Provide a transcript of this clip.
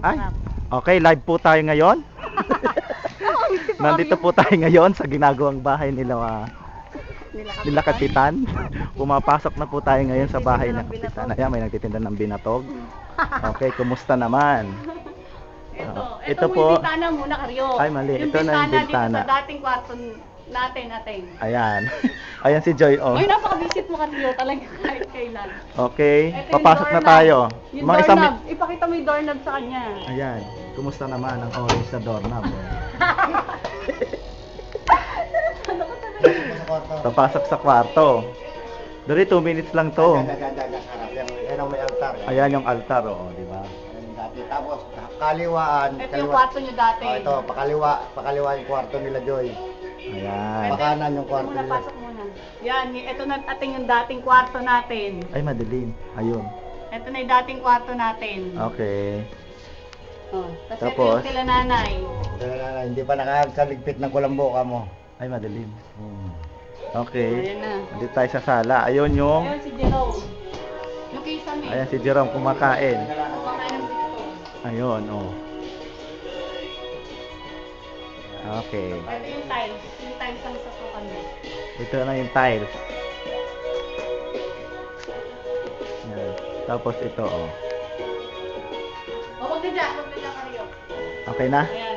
Ay, okay, live po tayo ngayon. Nandito po tayo ngayon sa ginagawang bahay nila Kapitan. Pumapasok na po tayo ngayon sa bahay ng Kapitan. Ayan, may nagtitinda ng binatog. Okay, kumusta naman? Ito po. Yung bintana muna, Karyo. Ay, mali. Yung Ito na yung bintana. dito sa dating kwarto natin. Ayan. Ayan si Joy. Oh. Ay, napaka-visit mo, Karyo. Talaga kahit kailan. Okay, Ito yung papasok na doorknob. tayo. Yung Mga isang doorknob. Ipakita mo yung doorknob sa kanya. Ayan, kumusta naman ang orange na doorknob? Papasok sa kwarto. Dali, 2 minutes lang to. Yan ang may altar. Ayan yung altar, oh, di ba? Yan dati. Tapos, kaliwaan. Ito yung kwarto nyo dati. Oh, ito, pakaliwa yung kwarto nila Joy. Ayan. Pakanan yung kwarto Muna, nila. pasok muna. Yan, ito na ating yung dating kwarto natin. Ay, madilim. Ayun. Ito na yung dating kwarto natin. Okay. Oh, tapos ito Tapos? yung sila nanay. Hindi pa nakakaligpit ng kulambo ka mo. Ay, madilim. Okay. Ayan na. Dito tayo sa sala. Ayun yung... Ayun si Jerome. Yung kay Sammy. Ayan si Jerome kumakain. Kumakain ng dito. Ayun, oh. Okay. Ito yung tiles. Yung tiles ang sasukan mo. Ito na yung tiles. Ayan. Tapos ito, oh. O, huwag na dyan. Huwag na dyan, Karyo. Okay na? Ayan.